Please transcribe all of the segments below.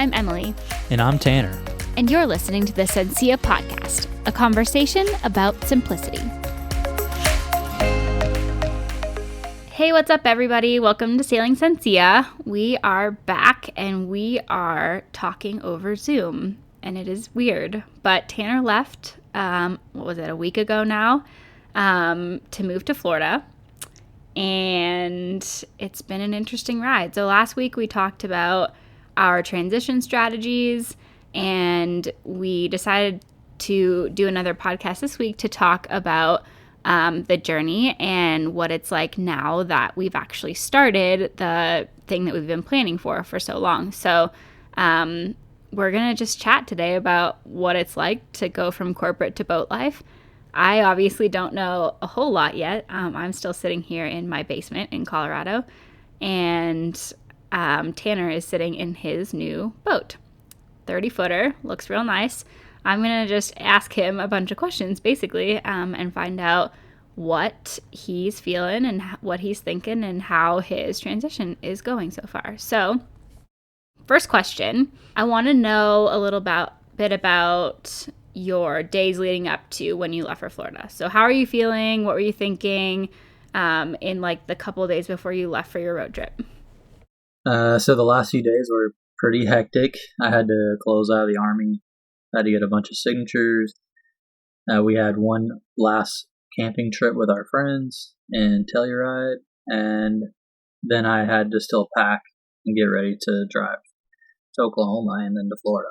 I'm Emily. And I'm Tanner. And you're listening to the Sencilla podcast, a conversation about simplicity. Hey, what's up, everybody? Welcome to Sailing Sencilla. We are back and we are talking over Zoom. And it is weird, but Tanner left, a week ago now, to move to Florida. And it's been an interesting ride. So last week we talked about our transition strategies, and we decided to do another podcast this week to talk about the journey and what it's like now that we've actually started the thing that we've been planning for so long. So we're going to just chat today about what it's like to go from corporate to boat life. I obviously don't know a whole lot yet. I'm still sitting here in my basement in Colorado, and Tanner is sitting in his new boat. 30-footer, looks real nice. I'm going to just ask him a bunch of questions, basically, and find out what he's feeling and what he's thinking and how his transition is going so far. So, first question, I want to know a little bit about your days leading up to when you left for Florida. So how are you feeling? What were you thinking in like the couple of days before you left for your road trip? So the last few days were pretty hectic. I had to close out of the Army. I had to get a bunch of signatures. We had one last camping trip with our friends in Telluride, and then I had to still pack and get ready to drive to Oklahoma and then to Florida.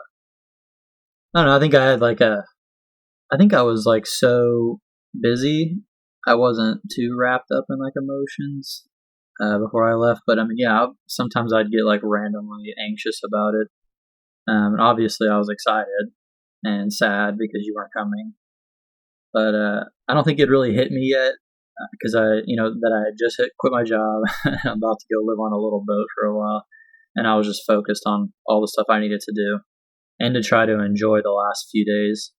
I don't know. I think I was like so busy. I wasn't too wrapped up in like emotions before I left. But I mean, yeah, sometimes I'd get like randomly anxious about it. And obviously I was excited and sad because you weren't coming. But I don't think it really hit me yet because that I had just quit my job. I'm about to go live on a little boat for a while. And I was just focused on all the stuff I needed to do and to try to enjoy the last few days.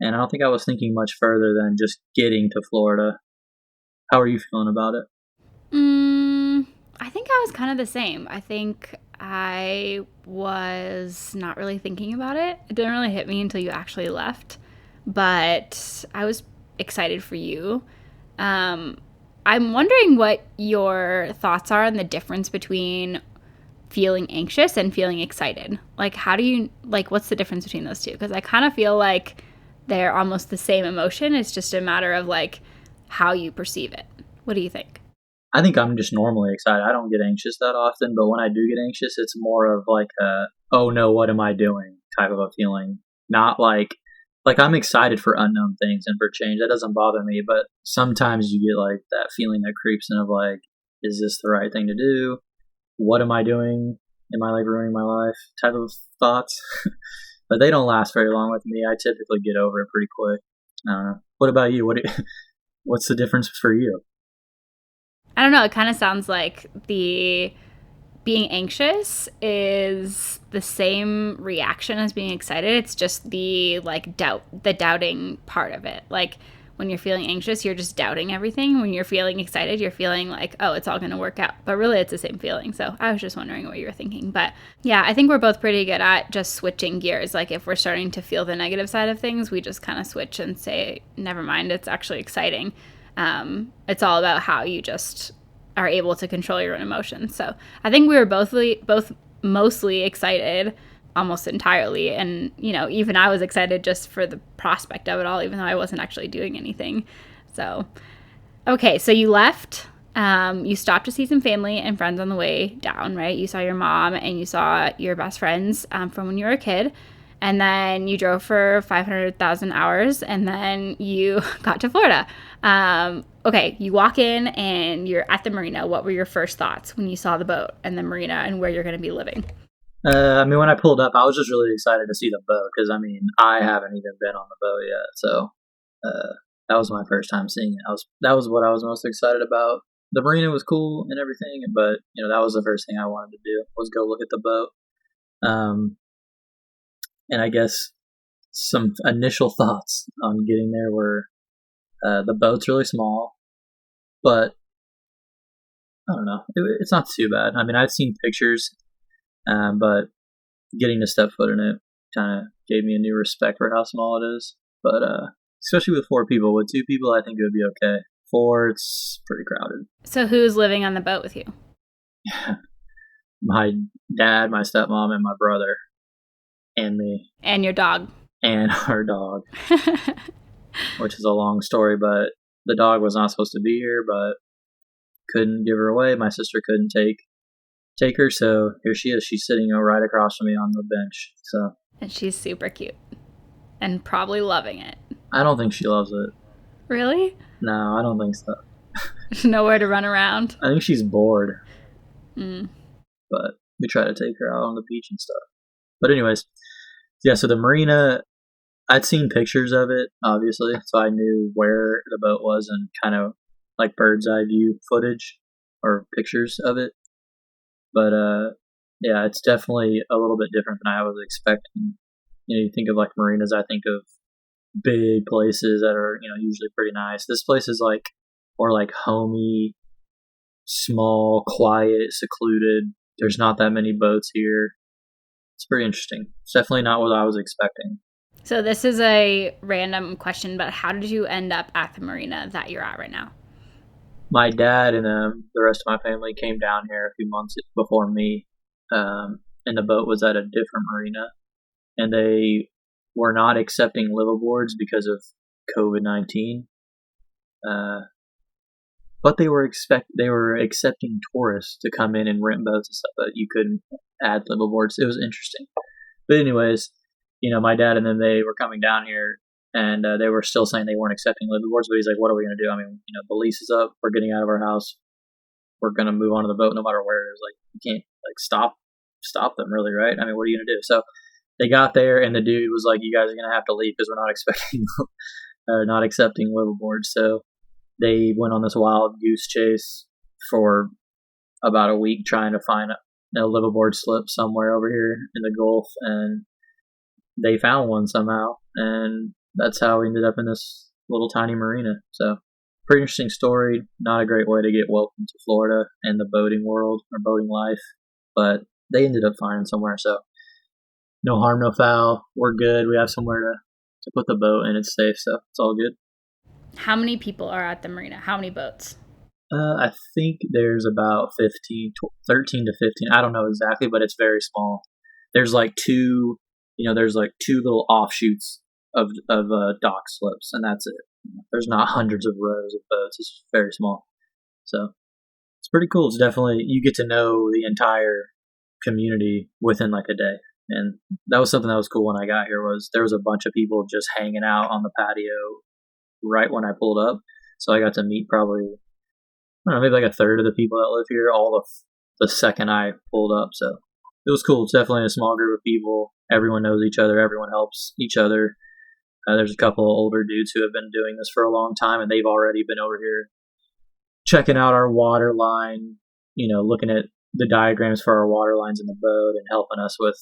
And I don't think I was thinking much further than just getting to Florida. How are you feeling about it? I think I was kind of the same. I think I was not really thinking about it. It didn't really hit me until you actually left. But I was excited for you. I'm wondering what your thoughts are on the difference between feeling anxious and feeling excited. Like, what's the difference between those two? Because I kind of feel like they're almost the same emotion. It's just a matter of like how you perceive it. What do you think? I think I'm just normally excited. I don't get anxious that often, but when I do get anxious, it's more of like a, oh no, what am I doing type of a feeling. Not like I'm excited for unknown things and for change. That doesn't bother me, but sometimes you get like that feeling that creeps in of like, is this the right thing to do? What am I doing? Am I like ruining my life? Type of thoughts. But they don't last very long with me. I typically get over it pretty quick. What about you? What's the difference for you? I don't know. It kind of sounds like the being anxious is the same reaction as being excited. It's just the like the doubting part of it. Like when you're feeling anxious, you're just doubting everything. When you're feeling excited, you're feeling like, oh, it's all going to work out. But really, it's the same feeling. So I was just wondering what you were thinking. But yeah, I think we're both pretty good at just switching gears. Like if we're starting to feel the negative side of things, we just kind of switch and say, never mind, it's actually exciting. It's all about how you just are able to control your own emotions. So I think we were both mostly excited almost entirely. And, even I was excited just for the prospect of it all, even though I wasn't actually doing anything. So, okay. So you left, you stopped to see some family and friends on the way down, right? You saw your mom and you saw your best friends from when you were a kid. And then you drove for 500,000 hours and then you got to Florida. Okay, you walk in and you're at the marina. What were your first thoughts when you saw the boat and the marina and where you're going to be living? When I pulled up, I was just really excited to see the boat because, I haven't even been on the boat yet. So that was my first time seeing it. That was what I was most excited about. The marina was cool and everything, but, that was the first thing I wanted to do was go look at the boat. And I guess some initial thoughts on getting there were the boat's really small, but I don't know. It's not too bad. I've seen pictures, but getting to step foot in it kind of gave me a new respect for how small it is. But especially with 4 people. With 2 people, I think it would be okay. 4, it's pretty crowded. So who's living on the boat with you? My dad, my stepmom, and my brother, and me. And your dog. And our dog. Which is a long story, but the dog was not supposed to be here, but couldn't give her away. My sister couldn't take her, so here she is. She's sitting right across from me on the bench. So. And she's super cute. And probably loving it. I don't think she loves it. Really? No, I don't think so. There's nowhere to run around. I think she's bored. Mm. But we try to take her out on the beach and stuff. But anyways, yeah, so the marina, I'd seen pictures of it, obviously, so I knew where the boat was and kind of like bird's eye view footage or pictures of it. But yeah, it's definitely a little bit different than I was expecting. You think of like marinas, I think of big places that are, usually pretty nice. This place is like more like homey, small, quiet, secluded. There's not that many boats here. It's pretty interesting. It's definitely not what I was expecting. So this is a random question, but how did you end up at the marina that you're at right now? My dad and the rest of my family came down here a few months before me, and the boat was at a different marina, and they were not accepting liveaboards because of COVID-19. But they were accepting tourists to come in and rent boats and stuff, but you couldn't add liveaboards. It was interesting. But anyways, my dad and them, they were coming down here, and they were still saying they weren't accepting liveaboards. But he's like, "What are we gonna do? I mean, the lease is up. We're getting out of our house. We're gonna move on to the boat, no matter where it is. Like, you can't stop them, really, right? I mean, what are you gonna do?" So they got there, and the dude was like, "You guys are gonna have to leave because we're not expecting, not accepting liveaboards." So they went on this wild goose chase for about a week trying to find a liveaboard slip somewhere over here in the Gulf, and they found one somehow, and that's how we ended up in this little tiny marina. So, pretty interesting story. Not a great way to get welcome to Florida and the boating world or boating life, but they ended up finding somewhere. So, no harm, no foul. We're good. We have somewhere to put the boat, and it's safe, so it's all good. How many people are at the marina? How many boats? I think there's about 13 to 15. I don't know exactly, but it's very small. There's like two little offshoots of dock slips, and that's it. There's not hundreds of rows of boats. It's very small. So it's pretty cool. It's definitely, you get to know the entire community within like a day. And that was something that was cool when I got here, was there was a bunch of people just hanging out on the patio right when I pulled up. So I got to meet probably, I don't know, maybe like a third of the people that live here all the second I pulled up. So it was cool. It's definitely a small group of people. Everyone knows each other. Everyone helps each other. There's a couple of older dudes who have been doing this for a long time, and they've already been over here checking out our water line, looking at the diagrams for our water lines in the boat and helping us with,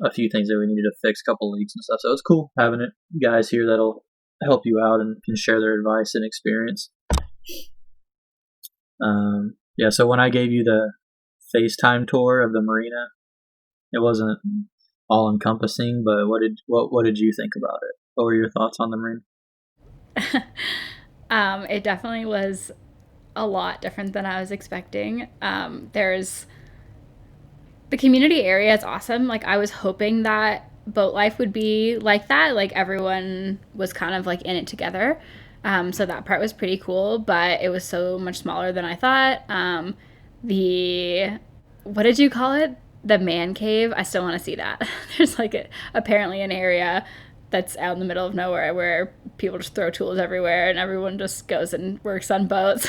a few things that we needed to fix, a couple leaks and stuff. So it's cool having guys here that'll help you out and can share their advice and experience. Yeah, so when I gave you the FaceTime tour of the marina, it wasn't all encompassing, but what did you think about it? What were your thoughts on the marina? It definitely was a lot different than I was expecting. There's the community area is awesome. Like, I was hoping that boat life would be like that. Like, everyone was kind of like in it together. So that part was pretty cool, but it was so much smaller than I thought. What did you call it? The man cave. I still want to see that. There's like apparently an area that's out in the middle of nowhere where people just throw tools everywhere and everyone just goes and works on boats.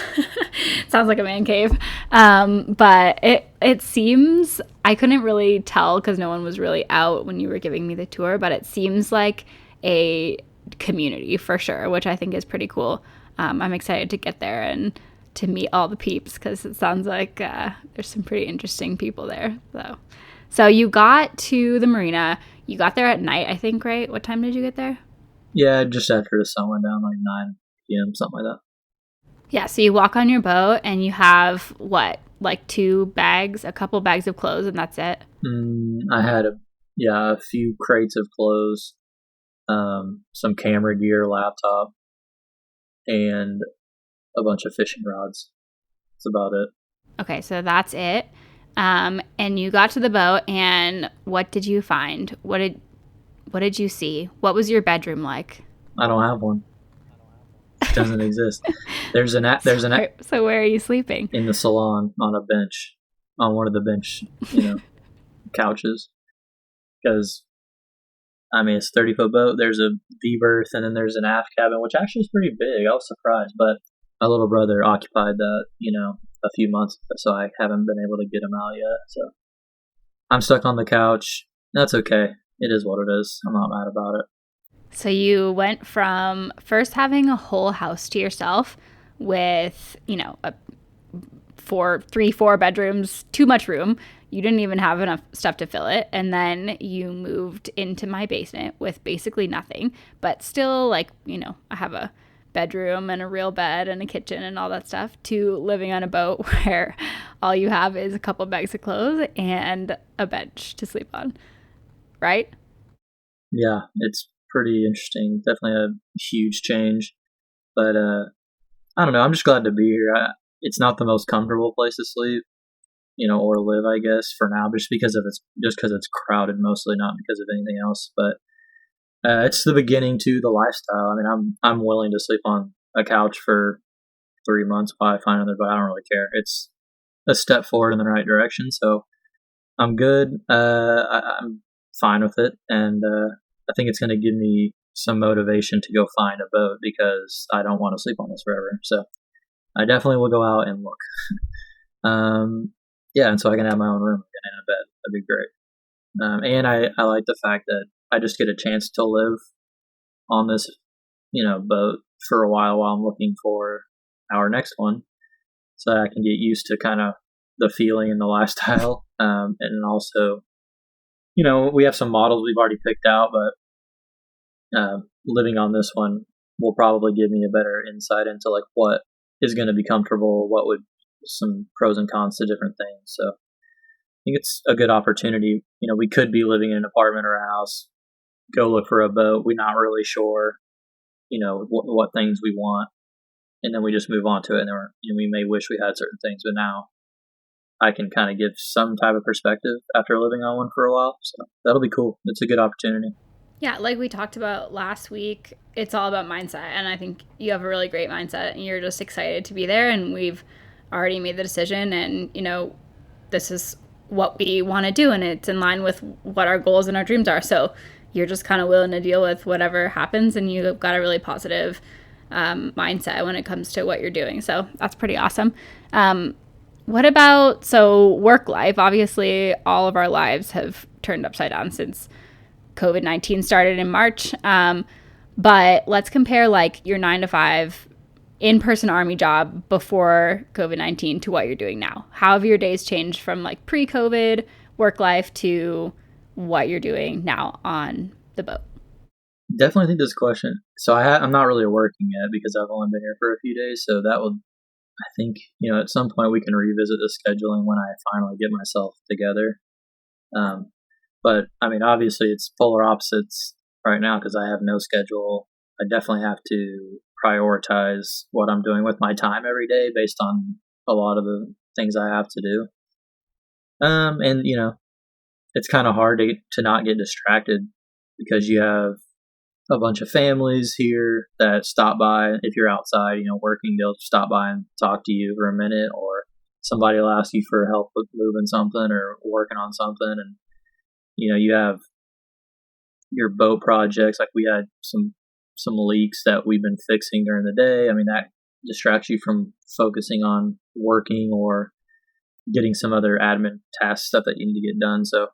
Sounds like a man cave. But it seems, I couldn't really tell because no one was really out when you were giving me the tour, but it seems like a community for sure, which I think is pretty cool. I'm excited to get there and to meet all the peeps because it sounds like there's some pretty interesting people there. So you got to the marina. You got there at night, I think, right? What time did you get there? Yeah, just after the sun went down, like 9 p.m., something like that. Yeah, so you walk on your boat and you have what, like 2 bags, a couple bags of clothes, and that's it? I had a few crates of clothes, some camera gear, laptop, and a bunch of fishing rods. That's about it. Okay, so that's it. And you got to the boat, and what did you find? What did you see? What was your bedroom like? I don't have one. It doesn't exist. There's an So there's an so where are you sleeping? in the salon on a bench, on one of the bench, couches. Because I mean, it's a 30-foot boat. There's a V berth, and then there's an aft cabin, which actually is pretty big. I was surprised, but my little brother occupied that, a few months ago, so I haven't been able to get him out yet. So I'm stuck on the couch. That's okay. It is what it is. I'm not mad about it. So you went from first having a whole house to yourself with, four bedrooms, too much room. You didn't even have enough stuff to fill it. And then you moved into my basement with basically nothing, but still, like, I have a bedroom and a real bed and a kitchen and all that stuff, to living on a boat where all you have is a couple bags of clothes and a bench to sleep on, right? Yeah, it's pretty interesting. Definitely a huge change. But I don't know. I'm just glad to be here. It's not the most comfortable place to sleep, or live, I guess, for now, just because it's crowded mostly, not because of anything else. But it's the beginning to the lifestyle. I mean, I'm willing to sleep on a couch for 3 months while I find another, but I don't really care. It's a step forward in the right direction, so I'm good. I'm fine with it, and I think it's going to give me some motivation to go find a boat because I don't want to sleep on this forever. So I definitely will go out and look. Yeah, and so I can have my own room again and a bed. That'd be great. And I like the fact that I just get a chance to live on this, boat for a while I'm looking for our next one, so I can get used to kind of the feeling and the lifestyle. And also, we have some models we've already picked out, but living on this one will probably give me a better insight into like what is going to be comfortable, what would some pros and cons to different things. So I think it's a good opportunity. We could be living in an apartment or a house, go look for a boat. We're not really sure, what things we want, and then we just move on to it. And then we may wish we had certain things, but now I can kind of give some type of perspective after living on one for a while. So that'll be cool. It's a good opportunity. Yeah, like we talked about last week, it's all about mindset. And I think you have a really great mindset and you're just excited to be there. And we've already made the decision. And, this is what we want to do. And it's in line with what our goals and our dreams are. So you're just kind of willing to deal with whatever happens. And you've got a really positive mindset when it comes to what you're doing. So that's pretty awesome. What about, so work life? Obviously, all of our lives have turned upside down since COVID-19 started in March. But let's compare like your 9 to 5 in-person Army job before COVID-19 to what you're doing now. How have your days changed from like pre-COVID work life to what you're doing now on the boat? Definitely think this question. So I'm not really working yet because I've only been here for a few days. So that will, I think, at some point we can revisit the scheduling when I finally get myself together. But I mean, obviously, it's polar opposites right now because I have no schedule. I definitely have to prioritize what I'm doing with my time every day based on a lot of the things I have to do. And it's kind of hard to not get distracted because you have a bunch of families here that stop by. If you're outside, working, they'll stop by and talk to you for a minute, or somebody will ask you for help with moving something or working on something. And you have your boat projects. Like we had some leaks that we've been fixing during the day. I mean, that distracts you from focusing on working or getting some other admin task stuff that you need to get done. So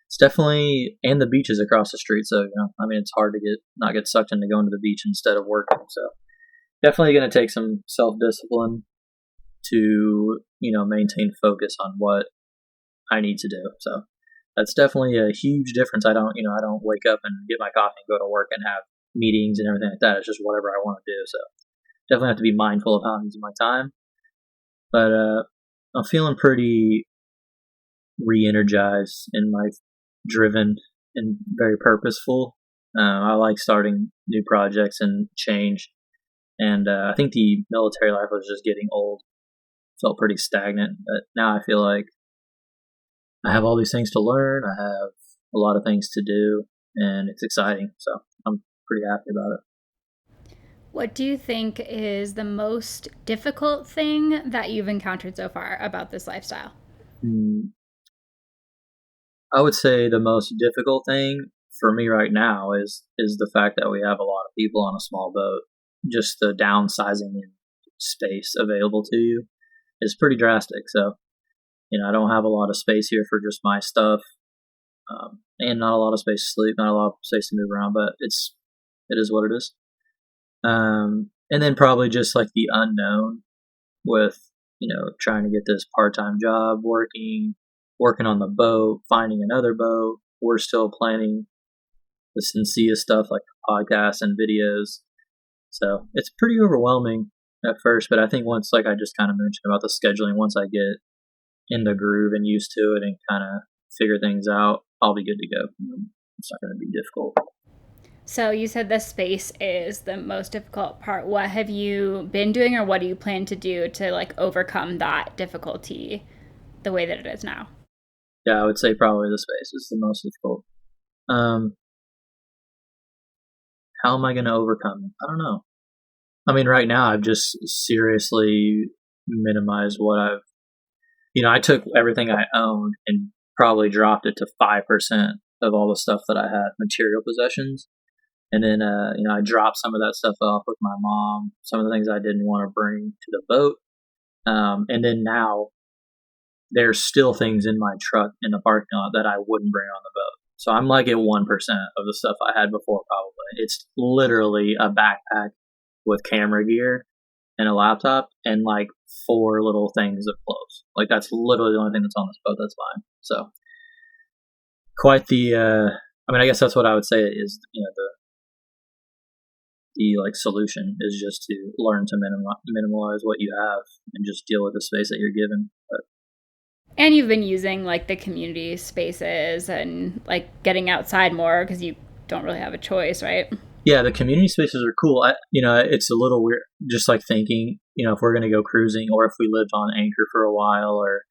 it's definitely, and the beach is across the street. So, I mean, it's hard to not get sucked into going to the beach instead of working. So definitely going to take some self-discipline to, maintain focus on what I need to do. So that's definitely a huge difference. I don't wake up and get my coffee and go to work and have meetings and everything like that. It's just whatever I want to do. So definitely have to be mindful of how I'm using my time. But I'm feeling pretty re-energized and like driven and very purposeful. I like starting new projects and change. And I think the military life was just getting old. Felt pretty stagnant. But now I feel like I have all these things to learn. I have a lot of things to do, and it's exciting. So I'm pretty happy about it. What do you think is the most difficult thing that you've encountered so far about this lifestyle? I would say the most difficult thing for me right now is the fact that we have a lot of people on a small boat. Just the downsizing in space available to you is pretty drastic. So, I don't have a lot of space here for just my stuff, and not a lot of space to sleep, not a lot of space to move around. But it is what it is. And then probably just like the unknown with trying to get this part-time job working on the boat, finding another boat. We're still planning the Sencilla stuff like podcasts and videos. So it's pretty overwhelming at first, but I think once, like I just kind of mentioned about the scheduling, once I get in the groove and used to it and kind of figure things out, I'll be good to go. It's not going to be difficult. So you said the space is the most difficult part. What have you been doing, or what do you plan to do to like overcome that difficulty the way that it is now? Yeah, I would say probably the space is the most difficult. How am I going to overcome it? I don't know. I mean, right now I've just seriously minimized what I took everything I owned and probably dropped it to 5% of all the stuff that I had, material possessions. And then, I dropped some of that stuff off with my mom, some of the things I didn't want to bring to the boat. And then now there's still things in my truck in the parking lot that I wouldn't bring on the boat. So I'm like at 1% of the stuff I had before, probably. It's literally a backpack with camera gear and a laptop and like 4 little things of clothes. Like that's literally the only thing that's on this boat that's mine. So quite the, I guess that's what I would say is, the like solution is just to learn to minimalize what you have and just deal with the space that you're given. But And you've been using like the community spaces and like getting outside more because you don't really have a choice, right? yeah, the community spaces are cool. It's a little weird, just like thinking, if we're going to go cruising or if we lived on anchor for a while or,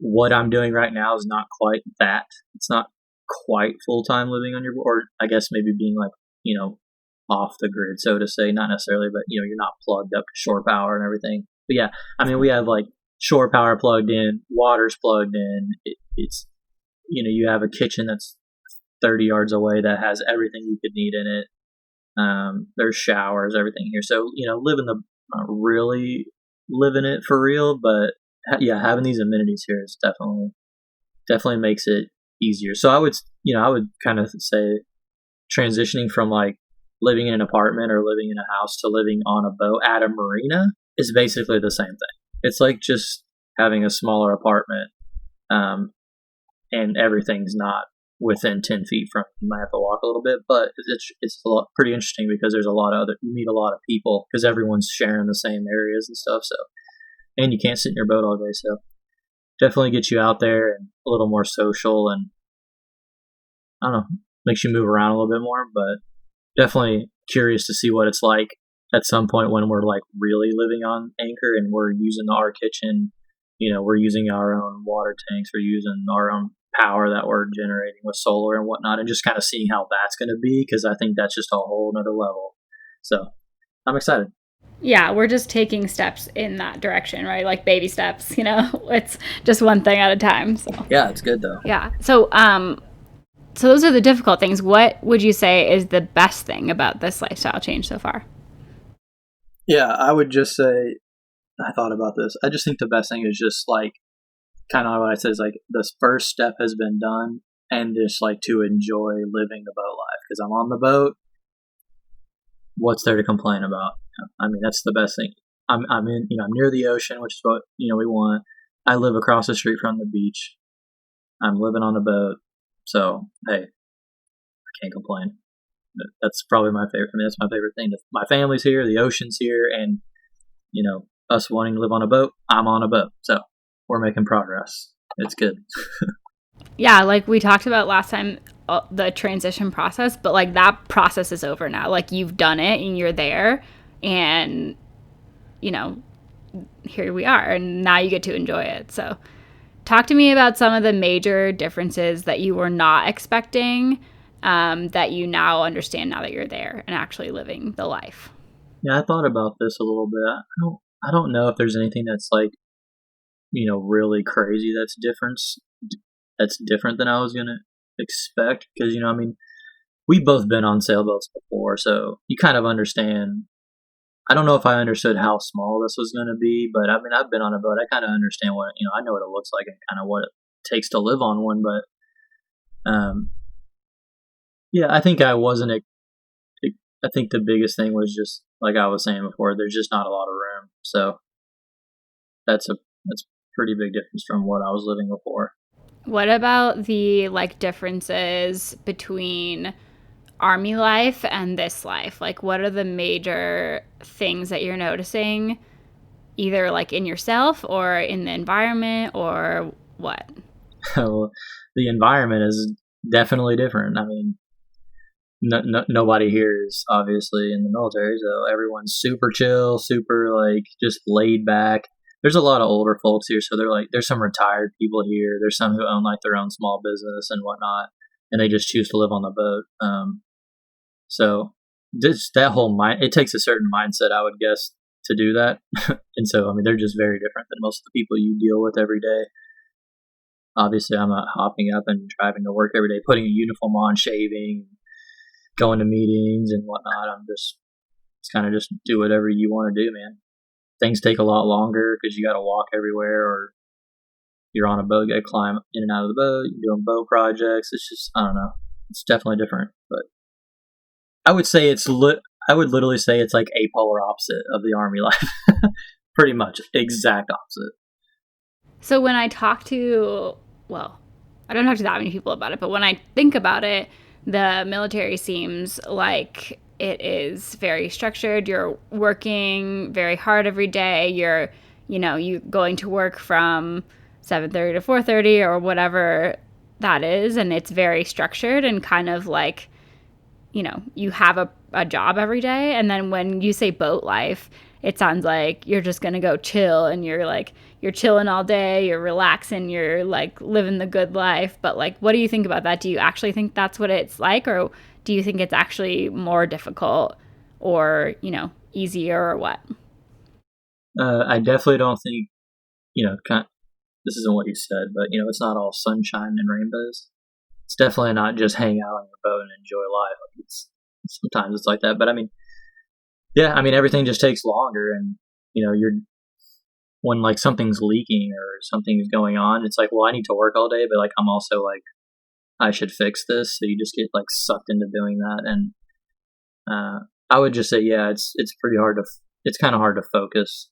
what I'm doing right now is not quite that. It's not quite full time living on your boat, or I guess maybe being like, off the grid, so to say, not necessarily, but you're not plugged up to shore power and everything. But yeah, we have like shore power plugged in, water's plugged in. It's you have a kitchen that's 30 yards away that has everything you could need in it. There's showers, everything here. So not really living it for real, but yeah, having these amenities here is definitely makes it easier. So I would kind of say transitioning from like living in an apartment or living in a house to living on a boat at a marina is basically the same thing. It's like just having a smaller apartment, and everything's not within 10 feet from you. You might have to walk a little bit, but it's pretty interesting because there's you meet a lot of people because everyone's sharing the same areas and stuff. So, and you can't sit in your boat all day. So definitely get you out there and a little more social, and I don't know, makes you move around a little bit more, but definitely curious to see what it's like at some point when we're like really living on anchor and we're using our kitchen, we're using our own water tanks, we're using our own power that we're generating with solar and whatnot, and just kind of seeing how that's going to be, because I think that's just a whole nother level. So I'm excited. Yeah, we're just taking steps in that direction, right? Like baby steps, it's just one thing at a time. So yeah, it's good though. Yeah. So those are the difficult things. What would you say is the best thing about this lifestyle change so far? Yeah, I would just say, I thought about this. I just think the best thing is just like, kind of what I said is like, this first step has been done, and just like to enjoy living the boat life, because I'm on the boat. What's there to complain about? That's the best thing. I'm near the ocean, which is what, we want. I live across the street from the beach. I'm living on the boat. So, hey, I can't complain. That's probably my favorite. That's my favorite thing. My family's here, the ocean's here, and, us wanting to live on a boat, I'm on a boat. So, we're making progress. It's good. Yeah, like we talked about last time, the transition process, but like that process is over now. Like you've done it and you're there, and you know, here we are, and now you get to enjoy it. So, talk to me about some of the major differences that you were not expecting, that you now understand now that you're there and actually living the life. Yeah, I thought about this a little bit. I don't know if there's anything that's like, really crazy that's different than I was gonna expect. Because I mean, we've both been on sailboats before, so you kind of understand. I don't know if I understood how small this was going to be, but I mean, I've been on a boat. I kind of understand I know what it looks like and kind of what it takes to live on one. But yeah, I think I wasn't. I think the biggest thing was just like I was saying before. There's just not a lot of room, so that's a pretty big difference from what I was living before. What about the like differences between army life and this life? Like, what are the major things that you're noticing, either like in yourself or in the environment or what? So the environment is definitely different. I mean, nobody here is obviously in the military, so everyone's super chill, super like just laid back. There's a lot of older folks here, so there's some retired people here. There's some who own like their own small business and whatnot, and they just choose to live on the boat. So just that whole mind, it takes a certain mindset, I would guess, to do that. And so I mean, they're just very different than most of the people you deal with every day. Obviously, I'm not hopping up and driving to work every day, putting a uniform on, shaving, going to meetings and whatnot. It's kind of just do whatever you want to do, man. Things take a lot longer because you got to walk everywhere, or you're on a boat, you got to climb in and out of the boat. You're doing boat projects. It's just, I don't know. It's definitely different, but I would say I would literally say it's like a polar opposite of the army life. Pretty much exact opposite. So when I talk to, well, I don't talk to that many people about it, but when I think about it, the military seems like it is very structured. You're working very hard every day. You going to work from 7:30 to 4:30 or whatever that is, and it's very structured and kind of like, you have a job every day. And then when you say boat life, it sounds like you're just going to go chill, and you're chilling all day, you're relaxing, you're like living the good life. But like, what do you think about that? Do you actually think that's what it's like, or do you think it's actually more difficult or, easier or what? I definitely don't think, this isn't what you said, but it's not all sunshine and rainbows. It's definitely not just hang out on your boat and enjoy life. Like sometimes it's like that, but I mean, yeah, I mean everything just takes longer, and you're when like something's leaking or something's going on, it's like, well, I need to work all day, but like I'm also like I should fix this, so you just get like sucked into doing that, and I would just say, yeah, it's pretty hard to it's kind of hard to focus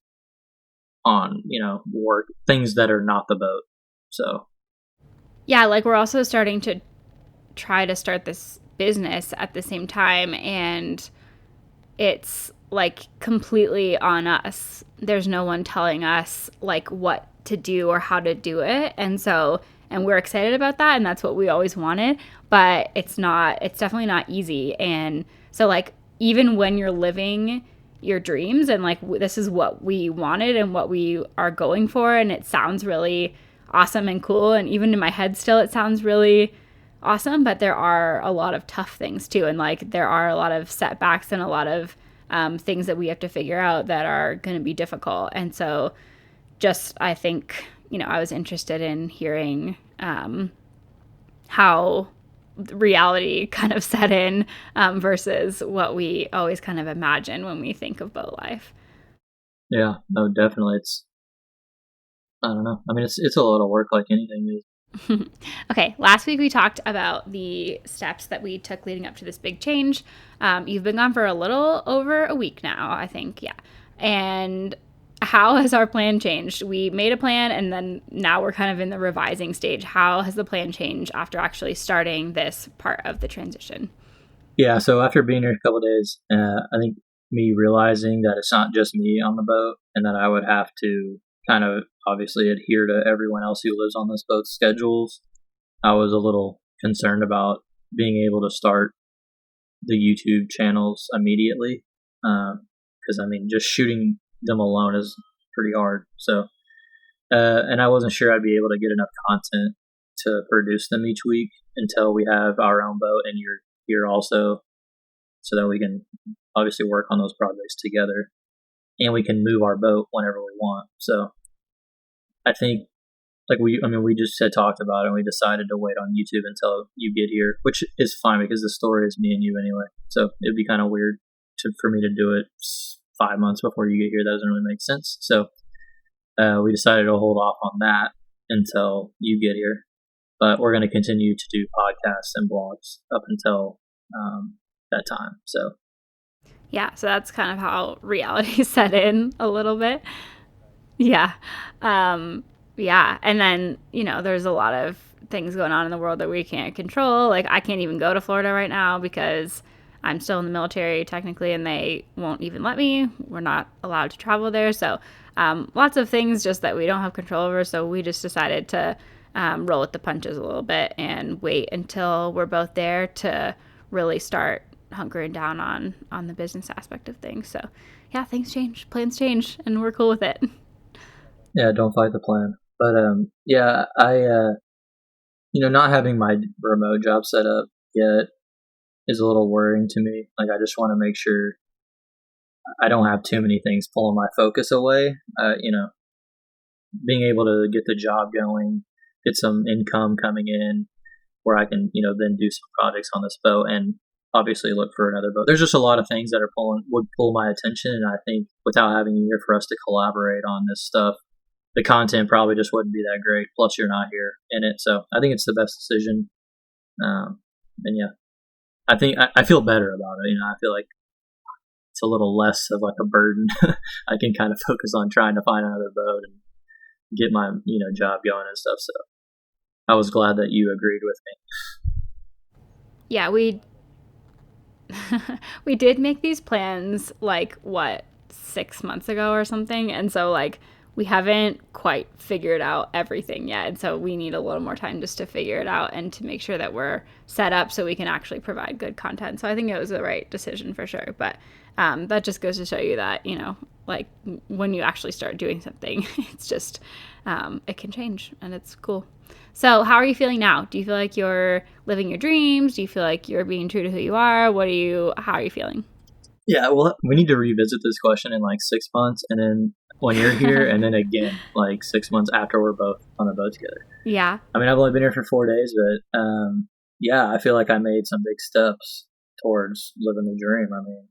on work things that are not the boat. So Yeah, like we're also starting to try to start this business at the same time, and it's like completely on us. There's no one telling us like what to do or how to do it. And we're excited about that, and that's what we always wanted, but it's definitely not easy. And so like even when you're living your dreams and like this is what we wanted and what we are going for, and it sounds really awesome and cool, and even in my head still it sounds really awesome, but there are a lot of tough things too, and like there are a lot of setbacks and a lot of things that we have to figure out that are going to be difficult. And so just I think I was interested in hearing how reality kind of set in, versus what we always kind of imagine when we think of boat life. yeah, no, definitely, it's I don't know. I mean, it's a lot of work, like anything is. Okay, last week we talked about the steps that we took leading up to this big change. You've been gone for a little over a week now, I think, yeah. And how has our plan changed? We made a plan, and then now we're kind of in the revising stage. How has the plan changed after actually starting this part of the transition? Yeah, so after being here a couple of days, I think me realizing that it's not just me on the boat, and that I would have to kind of obviously adhere to everyone else who lives on this boat's schedules, I was a little concerned about being able to start the YouTube channels immediately. Because I mean, just shooting them alone is pretty hard. So, and I wasn't sure I'd be able to get enough content to produce them each week until we have our own boat and you're here also, so that we can obviously work on those projects together and we can move our boat whenever we want. So I think we just had talked about it and we decided to wait on YouTube until you get here, which is fine because the story is me and you anyway. So it'd be kind of weird for me to do it 5 months before you get here. That doesn't really make sense. So we decided to hold off on that until you get here. But we're going to continue to do podcasts and blogs up until that time. So Yeah, so that's kind of how reality set in a little bit. Yeah. Yeah. And then, there's a lot of things going on in the world that we can't control. Like, I can't even go to Florida right now because I'm still in the military technically and they won't even let me. We're not allowed to travel there. So, lots of things just that we don't have control over. So, we just decided to roll with the punches a little bit and wait until we're both there to really start hunkering down on the business aspect of things. So, yeah, things change, plans change, and we're cool with it. yeah, don't fight the plan. But yeah, I not having my remote job set up yet is a little worrying to me. Like, I just want to make sure I don't have too many things pulling my focus away. Being able to get the job going, get some income coming in, where I can, then do some projects on this boat and obviously look for another boat. There's just a lot of things that would pull my attention, and I think without having you here for us to collaborate on this stuff, the content probably just wouldn't be that great. Plus, you're not here in it, so I think it's the best decision. And yeah, I think I feel better about it. I feel like it's a little less of like a burden. I can kind of focus on trying to find another boat and get my job going and stuff. So I was glad that you agreed with me. Yeah, we did make these plans like what 6 months ago or something, and so like we haven't quite figured out everything yet, and so we need a little more time just to figure it out and to make sure that we're set up so we can actually provide good content. So I think it was the right decision for sure. But that just goes to show you that like when you actually start doing something, it's just it can change and it's cool. So how are you feeling now? Do you feel like you're living your dreams? Do you feel like you're being true to who you are? How are you feeling? Yeah, well, we need to revisit this question in like 6 months, and then when you're here, and then again like 6 months after we're both on a boat together. Yeah. I mean, I've only been here for 4 days, but yeah, I feel like I made some big steps towards living the dream. I mean,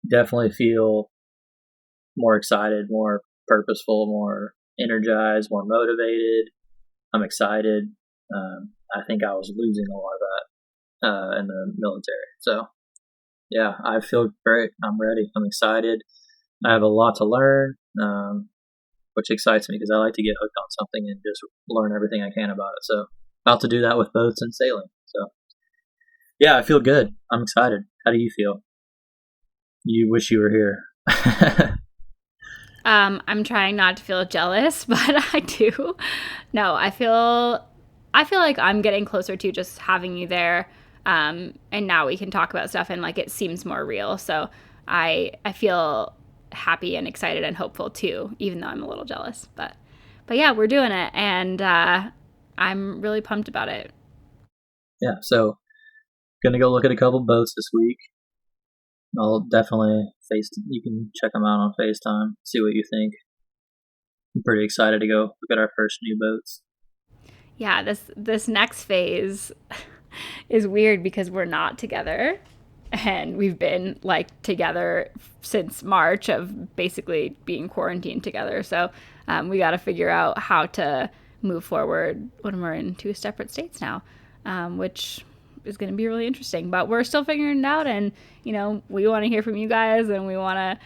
definitely feel more excited, more purposeful, more energized, more motivated. I'm excited. I think I was losing a lot of that in the military. So yeah, I feel great. I'm ready. I'm excited. I have a lot to learn, which excites me because I like to get hooked on something and just learn everything I can about it. So about to do that with boats and sailing. So yeah, I feel good. I'm excited. How do you feel? You wish you were here. I'm trying not to feel jealous, but I do. No, I feel like I'm getting closer to just having you there. And now we can talk about stuff and like it seems more real. So I feel happy and excited and hopeful too, even though I'm a little jealous. But yeah, we're doing it, and I'm really pumped about it. Yeah, so gonna go look at a couple boats this week. I'll definitely you can check them out on FaceTime, see what you think. I'm pretty excited to go look at our first new boats. Yeah, this next phase is weird because we're not together, and we've been like together since March of basically being quarantined together. So we got to figure out how to move forward when we're in two separate states now, which is going to be really interesting. But we're still figuring it out, and we want to hear from you guys, and we want to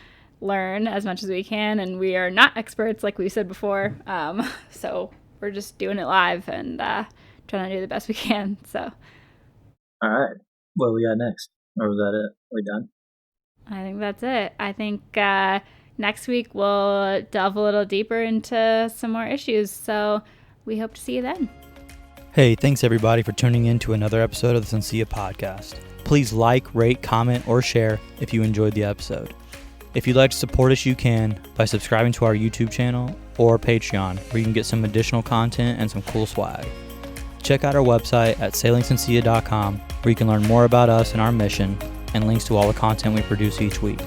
learn as much as we can. And we are not experts, like we said before, so we're just doing it live and trying to do the best we can. So, all right, what we got next? Or was that it? We done? I think that's it. I think next week we'll delve a little deeper into some more issues. So we hope to see you then. Hey, thanks everybody for tuning in to another episode of the Sencilla podcast. Please like, rate, comment, or share if you enjoyed the episode. If you'd like to support us, you can by subscribing to our YouTube channel or Patreon, where you can get some additional content and some cool swag. Check out our website at sailingsencilla.com, where you can learn more about us and our mission, and links to all the content we produce each week.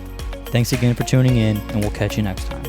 Thanks again for tuning in, and we'll catch you next time.